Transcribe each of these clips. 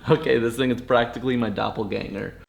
Okay, this thing is practically my doppelganger.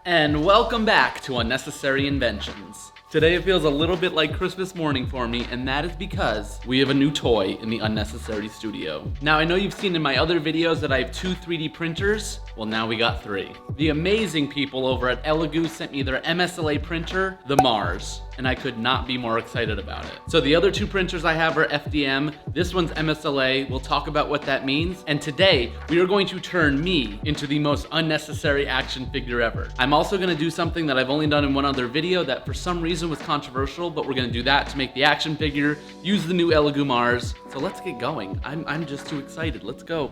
And welcome back to Unnecessary Inventions. Today it feels a little bit like Christmas morning for me, and that is because we have a new toy in the Unnecessary Studio. Now I know you've seen in my other videos that I have 2 3D printers. Well, now we got 3. The amazing people over at Elegoo sent me their MSLA printer, the Mars, and I could not be more excited about it. So the other 2 printers I have are FDM. This one's MSLA. We'll talk about what that means. And today we are going to turn me into the most unnecessary action figure ever. I'm also gonna do something that I've only done in one other video that for some reason was controversial, but we're gonna do that to make the action figure, use the new Elegoo Mars. So let's get going. I'm just too excited. Let's go.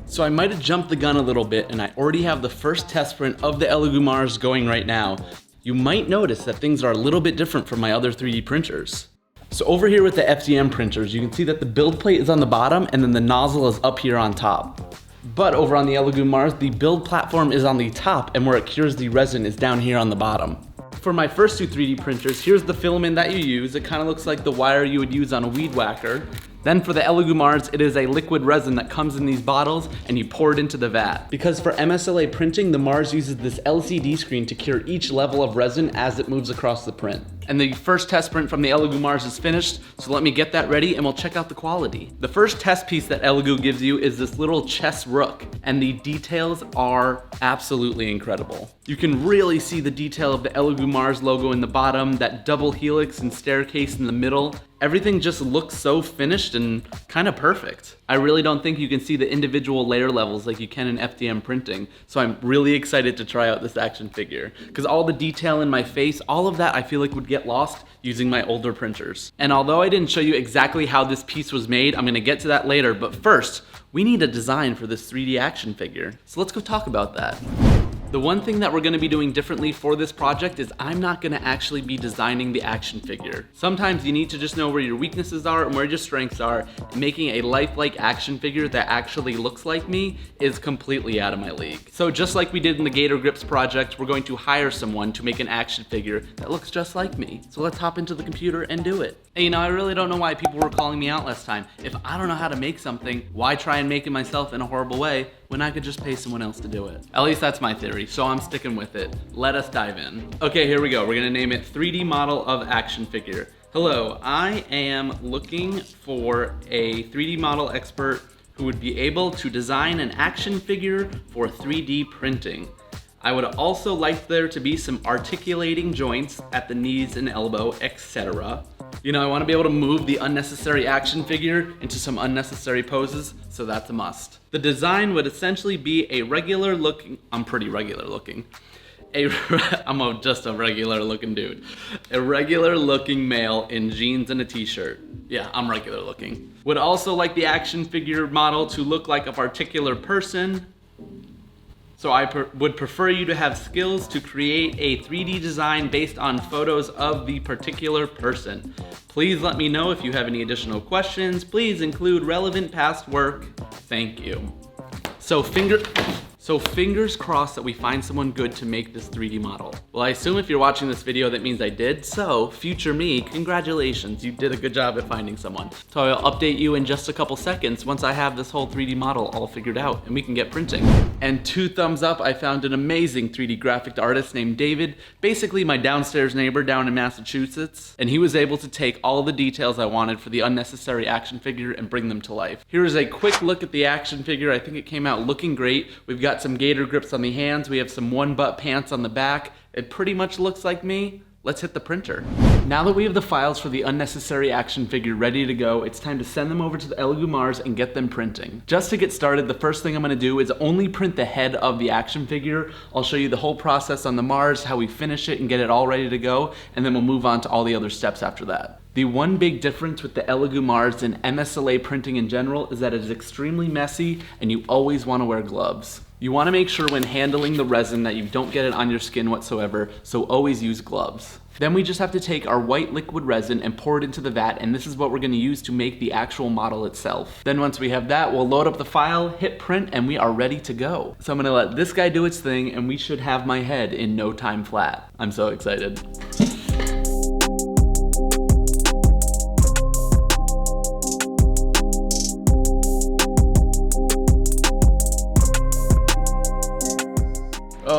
So I might have jumped the gun a little bit, and I already have the first test print of the Elegoo Mars going right now. You might notice that things are a little bit different from my other 3D printers. So over here with the FDM printers, you can see that the build plate is on the bottom and then the nozzle is up here on top. But over on the Elegoo Mars, the build platform is on the top and where it cures the resin is down here on the bottom. For my first 2 3D printers, here's the filament that you use. It kind of looks like the wire you would use on a weed whacker. Then for the Elegoo Mars, it is a liquid resin that comes in these bottles and you pour it into the vat. Because for MSLA printing, the Mars uses this LCD screen to cure each level of resin as it moves across the print. And the first test print from the Elegoo Mars is finished, so let me get that ready and we'll check out the quality. The first test piece that Elegoo gives you is this little chess rook, and the details are absolutely incredible. You can really see the detail of the Elegoo Mars logo in the bottom, that double helix and staircase in the middle. Everything just looks so finished and kind of perfect. I really don't think you can see the individual layer levels like you can in FDM printing, so I'm really excited to try out this action figure. Because all the detail in my face, all of that I feel like would get lost using my older printers. And although I didn't show you exactly how this piece was made, I'm gonna get to that later, but first, we need a design for this 3D action figure. So let's go talk about that. The one thing that we're gonna be doing differently for this project is I'm not gonna actually be designing the action figure. Sometimes you need to just know where your weaknesses are and where your strengths are, and making a lifelike action figure that actually looks like me is completely out of my league. So just like we did in the Gator Grips project, we're going to hire someone to make an action figure that looks just like me. So let's hop into the computer and do it. And you know, I really don't know why people were calling me out last time. If I don't know how to make something, why try and make it myself in a horrible way when I could just pay someone else to do it? At least that's my theory, so I'm sticking with it. Let us dive in. Okay, here we go. We're gonna name it 3D model of action figure. Hello, I am looking for a 3D model expert who would be able to design an action figure for 3D printing. I would also like there to be some articulating joints at the knees and elbow, etc. You know, I want to be able to move the unnecessary action figure into some unnecessary poses, so that's a must. The design would essentially be a regular looking, I'm pretty regular looking. I'm just a regular looking dude. A regular looking male in jeans and a t-shirt. Yeah, I'm regular looking. Would also like the action figure model to look like a particular person. So I would prefer you to have skills to create a 3D design based on photos of the particular person. Please let me know if you have any additional questions. Please include relevant past work. Thank you. So fingers crossed that we find someone good to make this 3D model. Well, I assume if you're watching this video, that means I did. So future me, congratulations. You did a good job at finding someone. So I'll update you in just a couple seconds once I have this whole 3D model all figured out and we can get printing. And 2 thumbs up, I found an amazing 3D graphic artist named David, basically my downstairs neighbor down in Massachusetts. And he was able to take all the details I wanted for the unnecessary action figure and bring them to life. Here is a quick look at the action figure. I think it came out looking great. We've got some gator grips on the hands. We have some one butt pants on the back. It pretty much looks like me. Let's hit the printer. Now that we have the files for the unnecessary action figure ready to go, it's time to send them over to the Elegoo Mars and get them printing. Just to get started, the first thing I'm gonna do is only print the head of the action figure. I'll show you the whole process on the Mars, how we finish it and get it all ready to go, and then we'll move on to all the other steps after that. The one big difference with the Elegoo Mars and MSLA printing in general is that it is extremely messy and you always wanna wear gloves. You wanna make sure when handling the resin that you don't get it on your skin whatsoever, so always use gloves. Then we just have to take our white liquid resin and pour it into the vat, and this is what we're gonna use to make the actual model itself. Then once we have that, we'll load up the file, hit print, and we are ready to go. So I'm gonna let this guy do its thing, and we should have my head in no time flat. I'm so excited.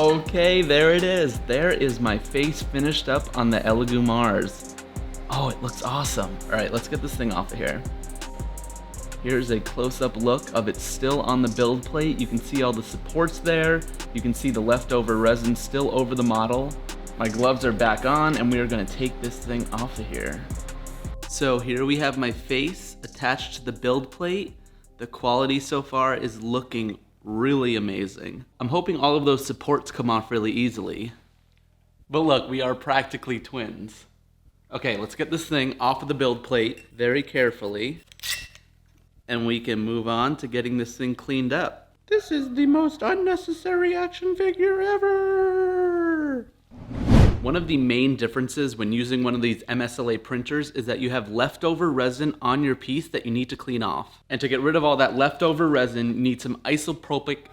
Okay, there it is. There is my face finished up on the Elegoo Mars. Oh, it looks awesome. All right, let's get this thing off of here. Here's a close-up look of it still on the build plate. You can see all the supports there. You can see the leftover resin still over the model. My gloves are back on, and we are gonna take this thing off of here. So here we have my face attached to the build plate. The quality so far is looking really amazing. I'm hoping all of those supports come off really easily. But look, we are practically twins. Okay, let's get this thing off of the build plate very carefully, and we can move on to getting this thing cleaned up. This is the most unnecessary action figure ever! One of the main differences when using one of these MSLA printers is that you have leftover resin on your piece that you need to clean off. And to get rid of all that leftover resin, you need some isopropyl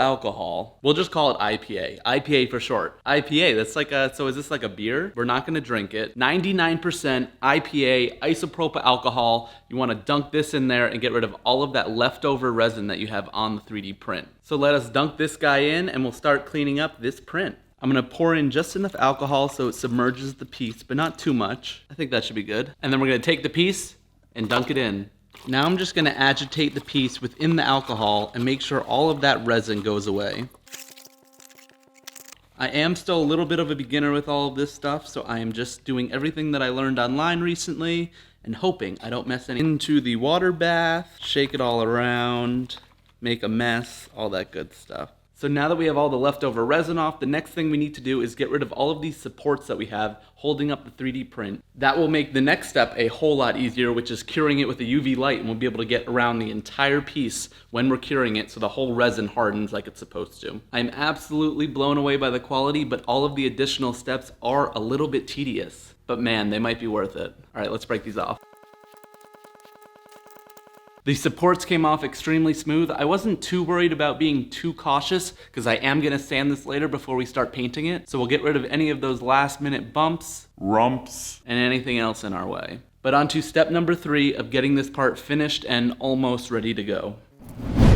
alcohol. We'll just call it IPA. IPA for short. IPA, that's like so is this like a beer? We're not gonna drink it. 99% IPA, isopropyl alcohol. You wanna dunk this in there and get rid of all of that leftover resin that you have on the 3D print. So let us dunk this guy in and we'll start cleaning up this print. I'm gonna pour in just enough alcohol so it submerges the piece, but not too much. I think that should be good. And then we're gonna take the piece and dunk it in. Now I'm just gonna agitate the piece within the alcohol and make sure all of that resin goes away. I am still a little bit of a beginner with all of this stuff, so I am just doing everything that I learned online recently and hoping I don't mess anything into the water bath, shake it all around, make a mess, all that good stuff. So now that we have all the leftover resin off, the next thing we need to do is get rid of all of these supports that we have holding up the 3D print. That will make the next step a whole lot easier, which is curing it with a UV light, and we'll be able to get around the entire piece when we're curing it so the whole resin hardens like it's supposed to. I'm absolutely blown away by the quality, but all of the additional steps are a little bit tedious. But man, they might be worth it. All right, let's break these off. The supports came off extremely smooth. I wasn't too worried about being too cautious because I am gonna sand this later before we start painting it. So we'll get rid of any of those last minute bumps, rumps, and anything else in our way. But on to step number 3 of getting this part finished and almost ready to go.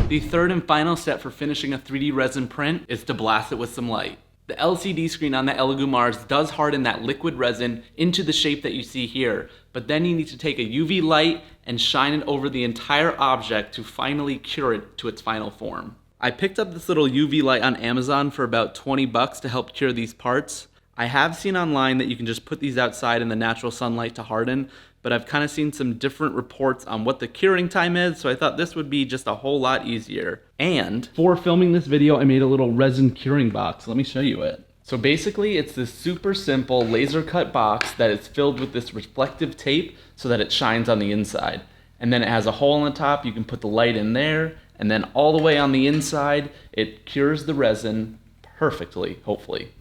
The third and final step for finishing a 3D resin print is to blast it with some light. The LCD screen on the Elegoo Mars does harden that liquid resin into the shape that you see here, but then you need to take a UV light and shine it over the entire object to finally cure it to its final form. I picked up this little UV light on Amazon for about 20 bucks to help cure these parts. I have seen online that you can just put these outside in the natural sunlight to harden, but I've kind of seen some different reports on what the curing time is, so I thought this would be just a whole lot easier. And for filming this video, I made a little resin curing box. Let me show you it. So basically, it's this super simple laser cut box that is filled with this reflective tape so that it shines on the inside. And then it has a hole on the top, you can put the light in there, and then all the way on the inside, it cures the resin perfectly, hopefully.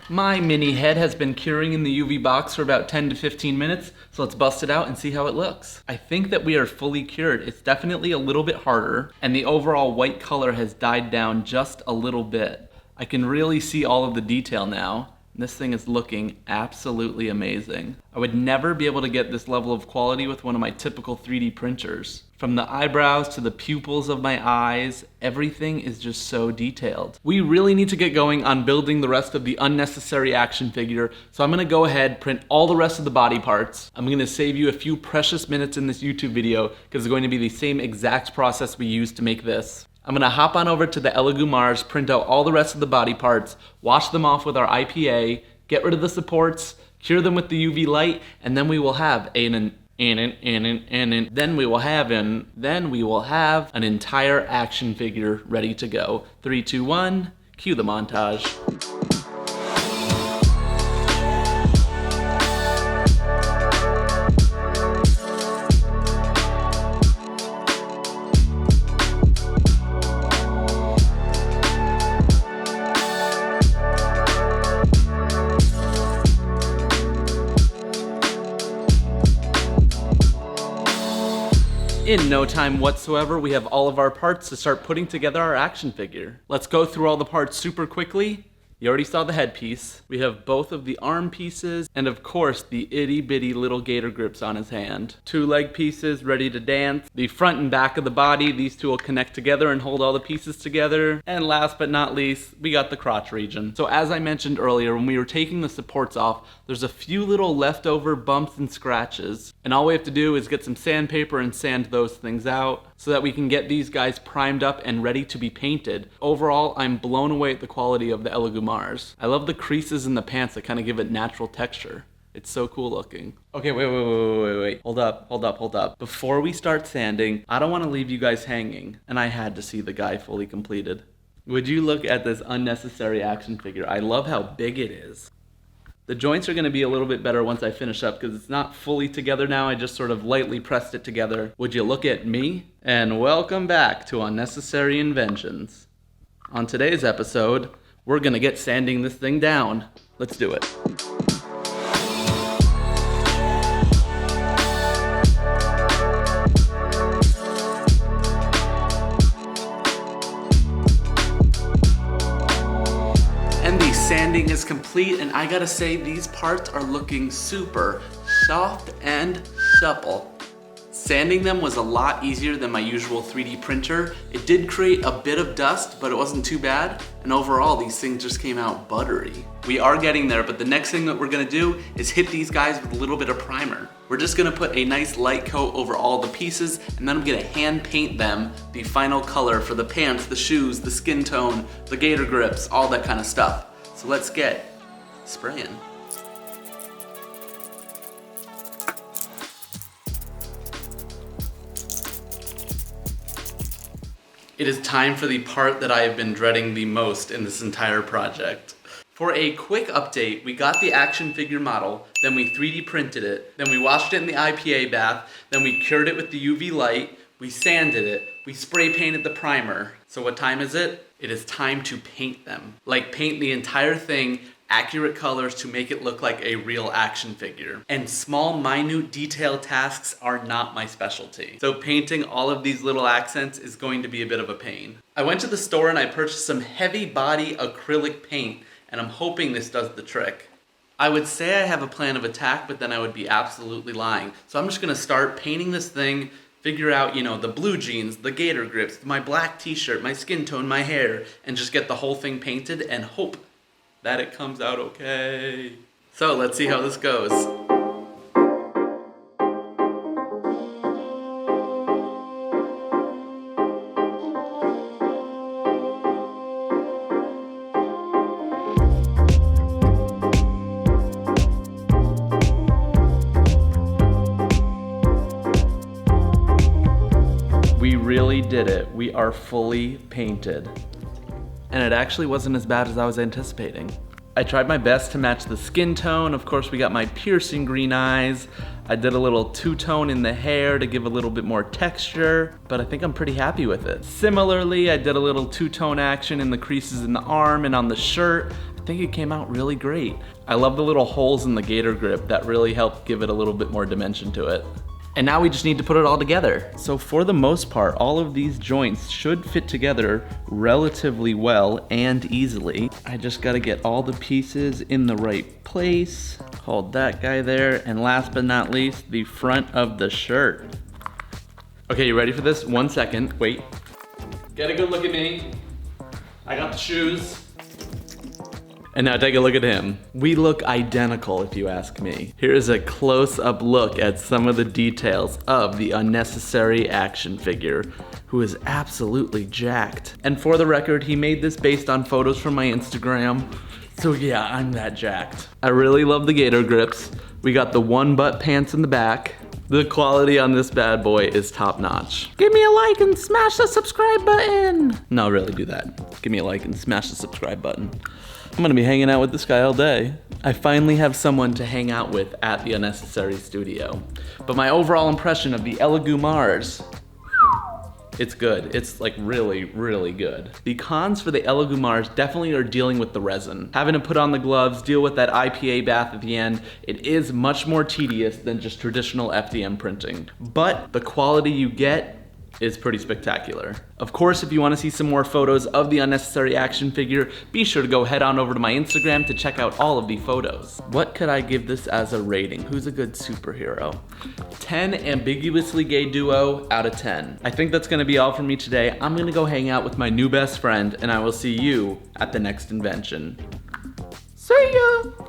My mini head has been curing in the UV box for about 10 to 15 minutes, so let's bust it out and see how it looks. I think that we are fully cured. It's definitely a little bit harder, and the overall white color has died down just a little bit. I can really see all of the detail now. This thing is looking absolutely amazing. I would never be able to get this level of quality with one of my typical 3D printers. From the eyebrows to the pupils of my eyes, everything is just so detailed. We really need to get going on building the rest of the unnecessary action figure, so I'm gonna go ahead, print all the rest of the body parts. I'm gonna save you a few precious minutes in this YouTube video because it's going to be the same exact process we used to make this. I'm gonna hop on over to the Elegoo Mars, print out all the rest of the body parts, wash them off with our IPA, get rid of the supports, cure them with the UV light, and then we will have an entire action figure ready to go. 3, 2, 1, cue the montage. In no time whatsoever, we have all of our parts to start putting together our action figure. Let's go through all the parts super quickly. You already saw the headpiece. We have both of the arm pieces, and of course the itty bitty little gator grips on his hand. 2 leg pieces ready to dance. The front and back of the body, these two will connect together and hold all the pieces together. And last but not least, we got the crotch region. So as I mentioned earlier, when we were taking the supports off, there's a few little leftover bumps and scratches. And all we have to do is get some sandpaper and sand those things out so that we can get these guys primed up and ready to be painted. Overall, I'm blown away at the quality of the Elegoo Mars. I love the creases in the pants that kind of give it natural texture. It's so cool looking. Okay, wait. Hold up. Before we start sanding, I don't want to leave you guys hanging, and I had to see the guy fully completed. Would you look at this unnecessary action figure? I love how big it is. The joints are going to be a little bit better once I finish up because it's not fully together now. I just sort of lightly pressed it together. Would you look at me? And welcome back to Unnecessary Inventions. On today's episode, we're going to get sanding this thing down. Let's do it. Sanding is complete, and I gotta say these parts are looking super soft and supple. Sanding them was a lot easier than my usual 3D printer. It did create a bit of dust, but it wasn't too bad, and overall these things just came out buttery. We are getting there, but the next thing that we're gonna do is hit these guys with a little bit of primer. We're just gonna put a nice light coat over all the pieces, and then I'm gonna hand paint them the final color for the pants, the shoes, the skin tone, the gator grips, all that kind of stuff. So let's get spraying. It is time for the part that I have been dreading the most in this entire project. For a quick update, we got the action figure model, then we 3D printed it, then we washed it in the IPA bath, then we cured it with the UV light, we sanded it, we spray painted the primer. So what time is it? It is time to paint them. Like paint the entire thing, accurate colors to make it look like a real action figure. And small, minute detail tasks are not my specialty. So painting all of these little accents is going to be a bit of a pain. I went to the store and I purchased some heavy body acrylic paint, and I'm hoping this does the trick. I would say I have a plan of attack, but then I would be absolutely lying. So I'm just gonna start painting this thing, figure out, the blue jeans, the gator grips, my black t-shirt, my skin tone, my hair, and just get the whole thing painted and hope that it comes out okay. So let's see how this goes. We really did it. We are fully painted. And it actually wasn't as bad as I was anticipating. I tried my best to match the skin tone. Of course, we got my piercing green eyes. I did a little two-tone in the hair to give a little bit more texture, but I think I'm pretty happy with it. Similarly, I did a little two-tone action in the creases in the arm and on the shirt. I think it came out really great. I love the little holes in the gator grip that really helped give it a little bit more dimension to it. And now we just need to put it all together. So for the most part, all of these joints should fit together relatively well and easily. I just gotta get all the pieces in the right place. Hold that guy there. And last but not least, the front of the shirt. Okay, you ready for this? 1 second, wait. Get a good look at me. I got the shoes. And now take a look at him. We look identical if you ask me. Here is a close-up look at some of the details of the unnecessary action figure, who is absolutely jacked. And for the record, he made this based on photos from my Instagram. So yeah, I'm that jacked. I really love the gator grips. We got the one butt pants in the back. The quality on this bad boy is top notch. Give me a like and smash the subscribe button. No, really do that. Give me a like and smash the subscribe button. I'm gonna be hanging out with this guy all day. I finally have someone to hang out with at the Unnecessary Studio. But my overall impression of the Elegoo Mars, it's good. It's like really, really good. The cons for the Elegoo Mars definitely are dealing with the resin. Having to put on the gloves, deal with that IPA bath at the end, it is much more tedious than just traditional FDM printing. But the quality you get is pretty spectacular. Of course, if you want to see some more photos of the unnecessary action figure, be sure to go head on over to my Instagram to check out all of the photos. What could I give this as a rating? Who's a good superhero? 10 ambiguously gay duo out of 10. I think that's gonna be all for me today. I'm gonna go hang out with my new best friend, and I will see you at the next invention. See ya!